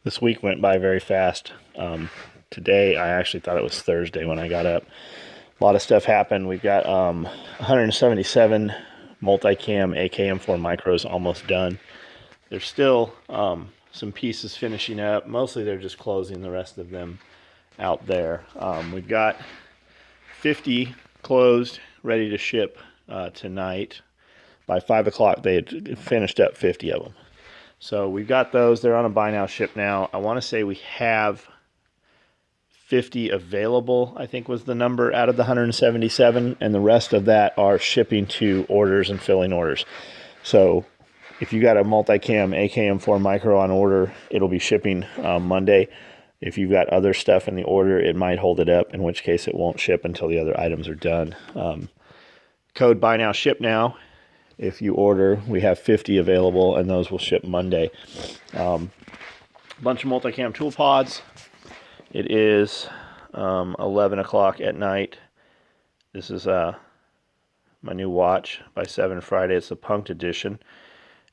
This week went by very fast. Today, I actually thought it was Thursday when I got up. A lot of stuff happened. We've got 177 multicam AKM4 micros almost done. There's still some pieces finishing up. Mostly they're just closing the rest of them out there. We've got 50 closed, ready to ship tonight. By 5 o'clock, they had finished up 50 of them. So we've got those. They're on a buy now, ship now. I want to say we have 50 available, I think was the number out of the 177, and the rest of that are shipping to orders and filling orders. So if you got a multicam AKM4 micro on order, it'll be shipping Monday. If you've got other stuff in the order, it might hold it up, in which case it won't ship until the other items are done. Code buy now, ship now. If you order, we have 50 available, and those will ship Monday. Bunch of multicam tool pods. It is 11 o'clock at night. This is my new watch by 7 Friday. It's a Punked edition,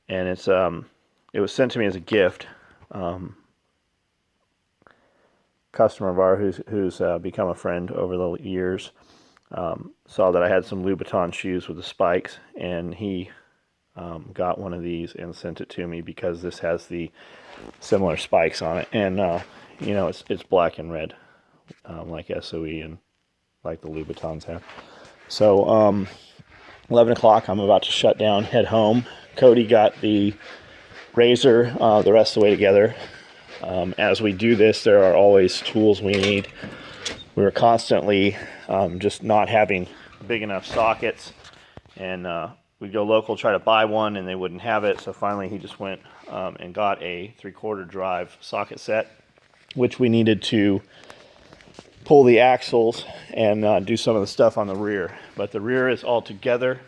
and it was sent to me as a gift. Customer of ours who's become a friend over the years. Saw that I had some Louboutin shoes with the spikes, and he got one of these and sent it to me because this has the similar spikes on it. And you know, it's black and red, like SOE and like the Louboutins have. So 11 o'clock, I'm about to shut down, head home. Cody got the razor the rest of the way together. As we do this, there are always tools we need. We were constantly just not having big enough sockets, and we'd go local, try to buy one, and they wouldn't have it. So finally he just went and got a 3/4 drive socket set, which we needed to pull the axles and do some of the stuff on the rear. But the rear is all together,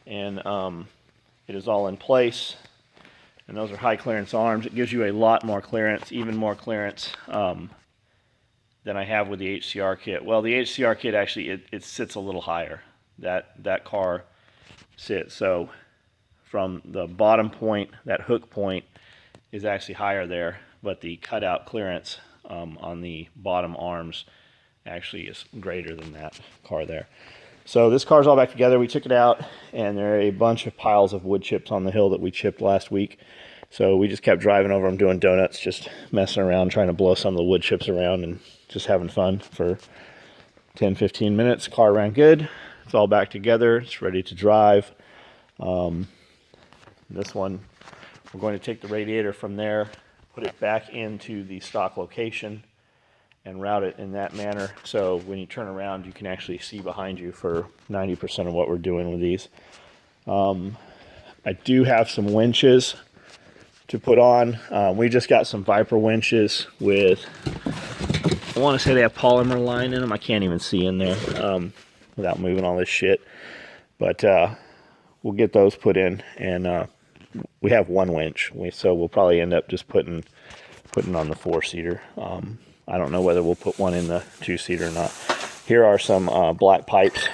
and it is all in place. And those are high clearance arms. It gives you a lot more clearance, even more clearance than I have with the HCR kit. Well, the HCR kit actually, it sits a little higher. That car sits. So from the bottom point, that hook point is actually higher there, but the cutout clearance on the bottom arms actually is greater than that car there. So this car's all back together. We took it out, and there are a bunch of piles of wood chips on the hill that we chipped last week. So we just kept driving over them, doing donuts, just messing around, trying to blow some of the wood chips around and just having fun for 10-15 minutes. Car ran good. It's all back together. It's ready to drive. This one, we're going to take the radiator from there, put it back into the stock location, and route it in that manner. So when you turn around, you can actually see behind you for 90% of what we're doing with these. I do have some winches to put on. We just got some Viper winches with, I want to say they have polymer line in them. I can't even see in there without moving all this shit. But we'll get those put in, and we have one winch, so we'll probably end up just putting on the 4-seater. I don't know whether we'll put one in the 2-seater or not. Here are some black pipes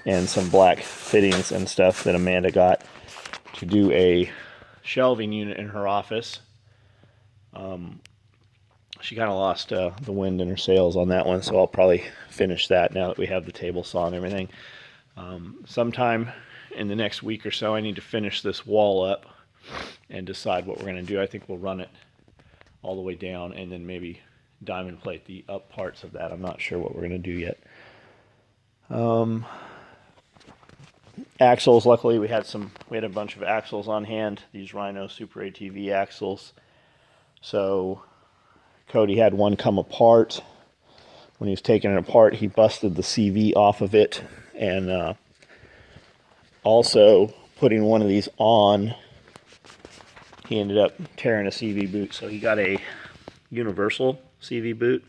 and some black fittings and stuff that Amanda got to do a shelving unit in her office. She kind of lost the wind in her sails on that one, so I'll probably finish that now that we have the table saw and everything. Sometime in the next week or so, I need to finish this wall up and decide what we're going to do. I think we'll run it all the way down and then maybe diamond plate the up parts of that. I'm not sure what we're going to do yet. Axles, luckily we had a bunch of axles on hand, these Rhino Super ATV axles. So Cody had one come apart. When he was taking it apart, he busted the CV off of it, and also putting one of these on, he ended up tearing a CV boot. So he got a universal CV boot,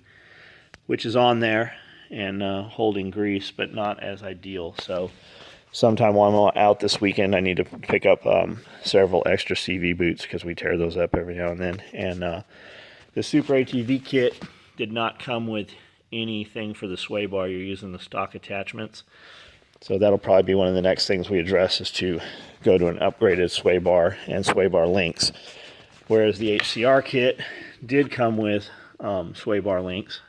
which is on there and holding grease, but not as ideal. So sometime while I'm out this weekend, I need to pick up several extra CV boots because we tear those up every now and then. And the Super ATV kit did not come with anything for the sway bar. You're using the stock attachments. So that'll probably be one of the next things we address, is to go to an upgraded sway bar and sway bar links. Whereas the HCR kit did come with sway bar links.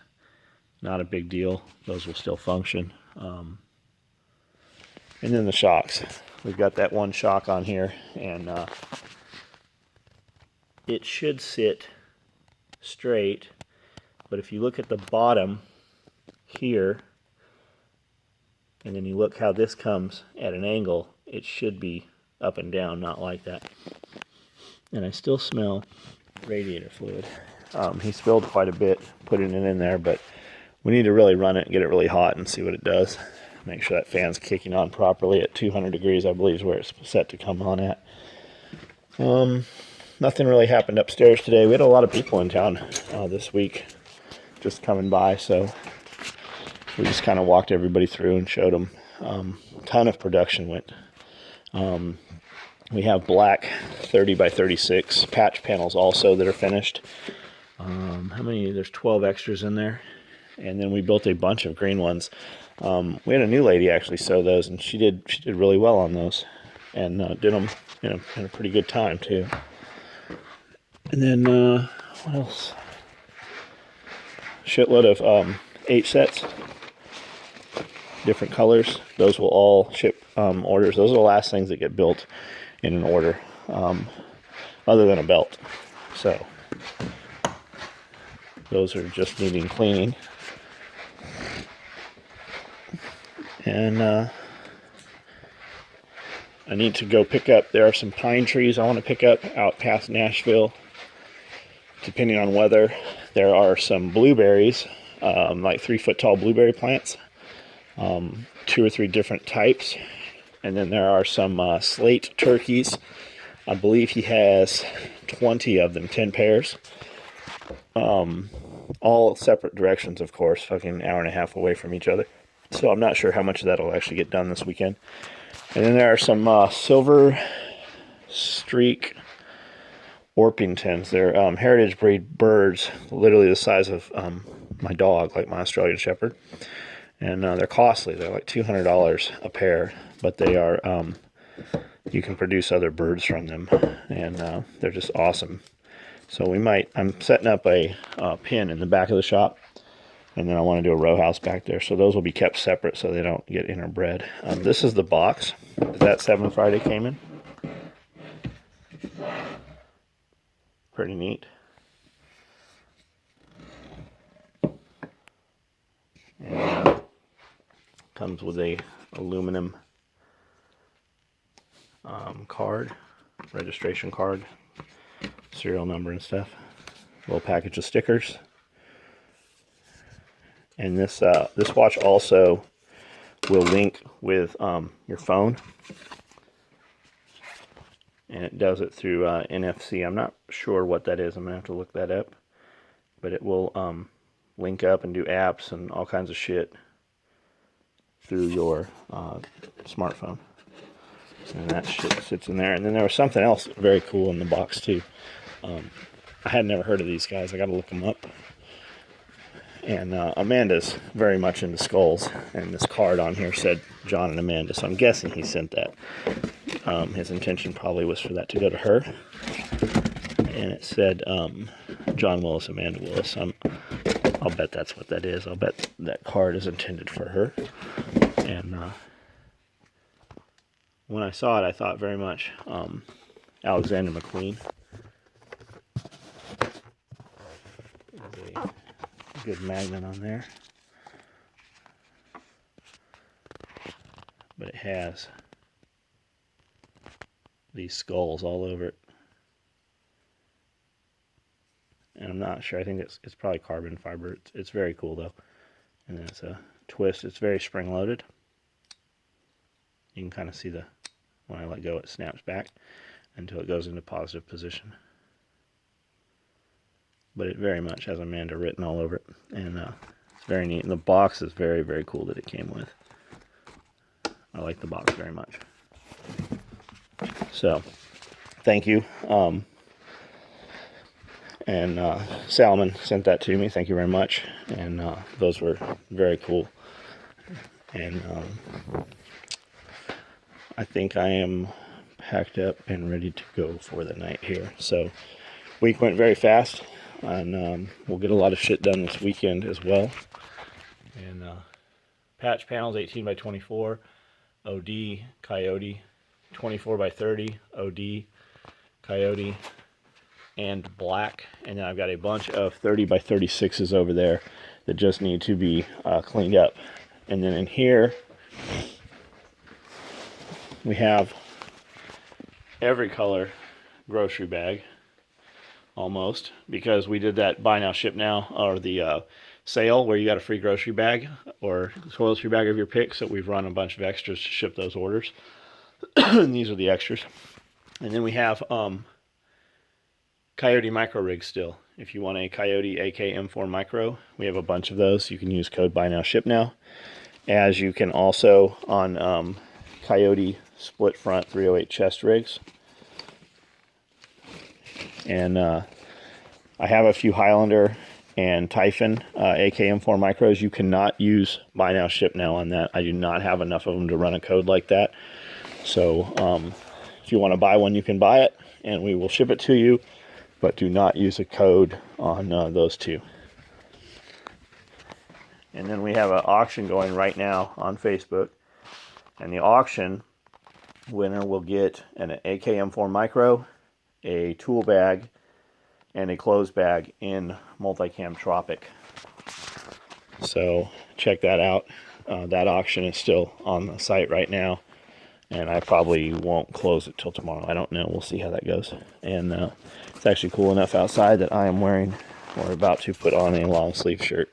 Not a big deal. Those will still function. And then the shocks. We've got that one shock on here, and it should sit straight. But if you look at the bottom here, and then you look how this comes at an angle, it should be up and down, not like that. And I still smell radiator fluid. He spilled quite a bit putting it in there, but we need to really run it and get it really hot and see what it does. Make sure that fan's kicking on properly at 200 degrees, I believe is where it's set to come on at. Nothing really happened upstairs today. We had a lot of people in town this week just coming by, so we just kind of walked everybody through and showed them. Ton of production went. We have black 30 by 36 patch panels also that are finished. How many? There's 12 extras in there. And then we built a bunch of green ones. We had a new lady actually sew those, and she did really well on those, and did them in a pretty good time too. And then what else? Shitload of H sets, different colors. Those will all ship orders. Those are the last things that get built in an order, other than a belt. So those are just needing cleaning. And I need to go pick up, there are some pine trees I want to pick up out past Nashville, depending on weather. There are some blueberries, like 3-foot tall blueberry plants, 2 or 3 different types. And then there are some slate turkeys. I believe he has 20 of them, 10 pairs. All separate directions, of course, fucking hour and a half away from each other. So I'm not sure how much of that will actually get done this weekend. And then there are some silver streak Orpingtons. They're heritage breed birds, literally the size of my dog, like my Australian Shepherd. And they're costly. They're like $200 a pair, but they are, you can produce other birds from them, and they're just awesome. So I'm setting up a pen in the back of the shop, and then I want to do a row house back there. So those will be kept separate so they don't get interbred. This is the box that 7 Friday came in. Pretty neat. And comes with a aluminum card, registration card, serial number and stuff. A little package of stickers. And this watch also will link with your phone, and it does it through NFC. I'm not sure what that is. I'm gonna have to look that up, but it will link up and do apps and all kinds of shit through your smartphone. And that shit sits in there. And then there was something else very cool in the box too. I had never heard of these guys. I got to look them up. And Amanda's very much into skulls, and this card on here said John and Amanda, so I'm guessing he sent that. His intention probably was for that to go to her. And it said John Willis, Amanda Willis. I'll bet that's what that is. I'll bet that card is intended for her. And when I saw it, I thought very much Alexander McQueen. There's a good magnet on there. But it has these skulls all over it. And I'm not sure. I think it's probably carbon fiber. It's very cool though. And then it's a twist. It's very spring loaded. You can kind of see when I let go, it snaps back until it goes into positive position. But it very much has Amanda written all over it, and it's very neat. And the box is very, very cool that it came with. I like the box very much. So, thank you. And Salmon sent that to me. Thank you very much. And those were very cool. And I think I am packed up and ready to go for the night here. So week went very fast, and we'll get a lot of shit done this weekend as well. And patch panels 18 by 24, OD, Coyote, 24 by 30, OD, Coyote, and black. And then I've got a bunch of 30 by 36s over there that just need to be cleaned up. And then in here we have every color grocery bag, almost, because we did that buy now ship now, or the sale where you got a free grocery bag or toiletry bag of your pick. So we've run a bunch of extras to ship those orders. And these are the extras. And then we have Coyote micro rigs still. If you want a Coyote AK M4 micro, we have a bunch of those. You can use code buy now ship now, as you can also on Coyote split front 308 chest rigs. And I have a few Highlander and Typhon AK M4 micros. You cannot use buy now ship now on that. I do not have enough of them to run a code like that. So if you want to buy one, you can buy it and we will ship it to you, but do not use a code on those two. And then we have an auction going right now on Facebook, and the auction winner will get an AK M4 micro, a tool bag, and a clothes bag in Multicam Tropic. So check that out. That auction is still on the site right now, and I probably won't close it till tomorrow. I don't know. We'll see how that goes. And it's actually cool enough outside that I am wearing, or about to put on, a long sleeve shirt.